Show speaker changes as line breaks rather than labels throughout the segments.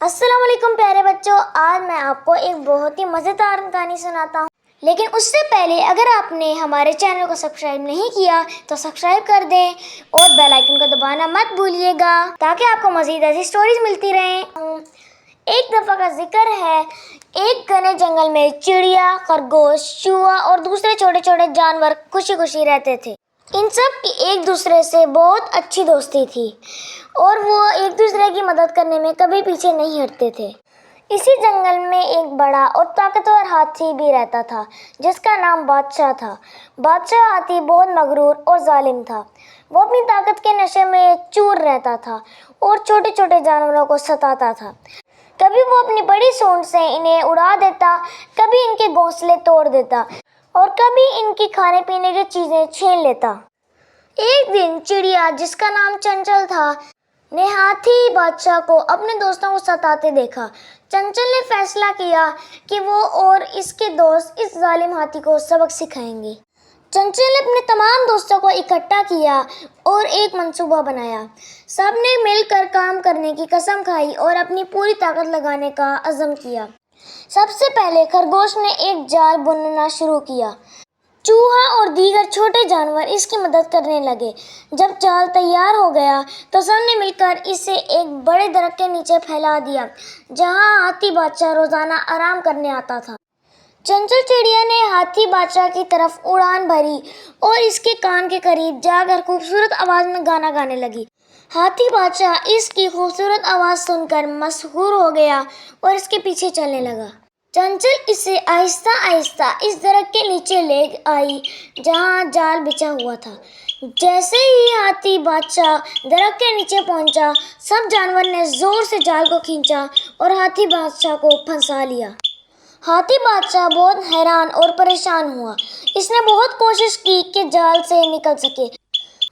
السلام علیکم پیارے بچوں، آج میں آپ کو ایک بہت ہی مزیدار کہانی سناتا ہوں، لیکن اس سے پہلے اگر آپ نے ہمارے چینل کو سبسکرائب نہیں کیا تو سبسکرائب کر دیں اور بیل آئیکن کو دبانا مت بھولیے گا تاکہ آپ کو مزید ایسی سٹوریز ملتی رہیں۔ ایک دفعہ کا ذکر ہے، ایک گھنے جنگل میں چڑیا، خرگوش، چوہا اور دوسرے چھوٹے چھوٹے جانور خوشی خوشی رہتے تھے۔ ان سب کی ایک دوسرے سے بہت اچھی دوستی تھی اور وہ ایک دوسرے کی مدد کرنے میں کبھی پیچھے نہیں ہٹتے تھے۔ اسی جنگل میں ایک بڑا اور طاقتور ہاتھی بھی رہتا تھا جس کا نام بادشاہ تھا۔ بادشاہ ہاتھی بہت مغرور اور ظالم تھا۔ وہ اپنی طاقت کے نشے میں چور رہتا تھا اور چھوٹے چھوٹے جانوروں کو ستاتا تھا۔ کبھی وہ اپنی بڑی سونڈ سے انہیں اڑا دیتا، کبھی ان کے گھونسلے توڑ دیتا اور کبھی ان کی کھانے پینے کی چیزیں چھین لیتا۔ ایک دن چڑیا، جس کا نام چنچل تھا، نے ہاتھی بادشاہ کو اپنے دوستوں کو ستاتے دیکھا۔ چنچل نے فیصلہ کیا کہ وہ اور اس کے دوست اس ظالم ہاتھی کو سبق سکھائیں گے۔ چنچل نے اپنے تمام دوستوں کو اکٹھا کیا اور ایک منصوبہ بنایا۔ سب نے مل کر کام کرنے کی قسم کھائی اور اپنی پوری طاقت لگانے کا عزم کیا۔ سب سے پہلے خرگوش نے ایک جال بننا شروع کیا۔ چوہا اور دیگر چھوٹے جانور اس کی مدد کرنے لگے۔ جب جال تیار ہو گیا تو سب نے مل کر اسے ایک بڑے درخت کے نیچے پھیلا دیا جہاں ہاتھی بادشاہ روزانہ آرام کرنے آتا تھا۔ چنچل چڑیا نے ہاتھی بادشاہ کی طرف اڑان بھری اور اس کے کان کے قریب جا کر خوبصورت آواز میں گانا گانے لگی۔ ہاتھی بادشاہ اس کی خوبصورت آواز سن کر مسحور ہو گیا اور اس کے پیچھے چلنے لگا۔ چنچل اسے آہستہ آہستہ اس درخت کے نیچے لے آئی جہاں جال بچھا ہوا تھا۔ جیسے ہی ہاتھی بادشاہ درخت کے نیچے پہنچا، سب جانور نے زور سے جال کو کھینچا اور ہاتھی بادشاہ کو پھنسا لیا۔ ہاتھی بادشاہ بہت حیران اور پریشان ہوا۔ اس نے بہت کوشش کی کہ جال سے نکل سکے،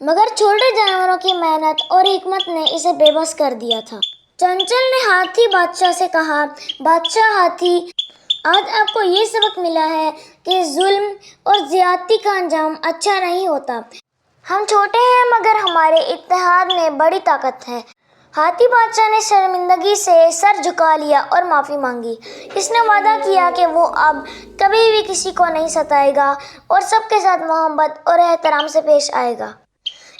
مگر چھوٹے جانوروں کی محنت اور حکمت نے اسے بے بس کر دیا تھا۔ چنچل نے ہاتھی بادشاہ سے کہا، بادشاہ ہاتھی، آج آپ کو یہ سبق ملا ہے کہ ظلم اور زیادتی کا انجام اچھا نہیں ہوتا۔ ہم چھوٹے ہیں مگر ہمارے اتحاد میں بڑی طاقت ہے۔ ہاتھی بادشاہ نے شرمندگی سے سر جھکا لیا اور معافی مانگی۔ اس نے وعدہ کیا کہ وہ اب کبھی بھی کسی کو نہیں ستائے گا اور سب کے ساتھ محبت اور احترام سے پیش آئے گا۔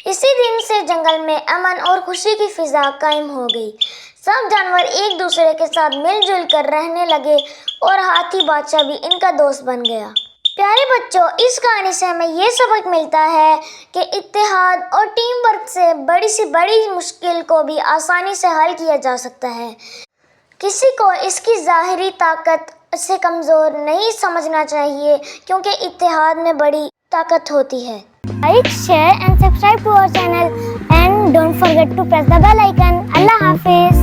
اسی دن سے جنگل میں امن اور خوشی کی فضا قائم ہو گئی۔ سب جانور ایک دوسرے کے ساتھ مل جل کر رہنے لگے اور ہاتھی بادشاہ بھی ان کا دوست بن گیا۔ پیارے بچوں، اس کہانی سے ہمیں یہ سبق ملتا ہے کہ اتحاد اور ٹیم ورک سے بڑی سے بڑی مشکل کو بھی آسانی سے حل کیا جا سکتا ہے۔ کسی کو اس کی ظاہری طاقت سے کمزور نہیں سمجھنا چاہیے کیونکہ اتحاد میں بڑی طاقت ہوتی ہے۔ Like, share and subscribe to our channel and don't forget to press the bell icon. Allah Hafiz.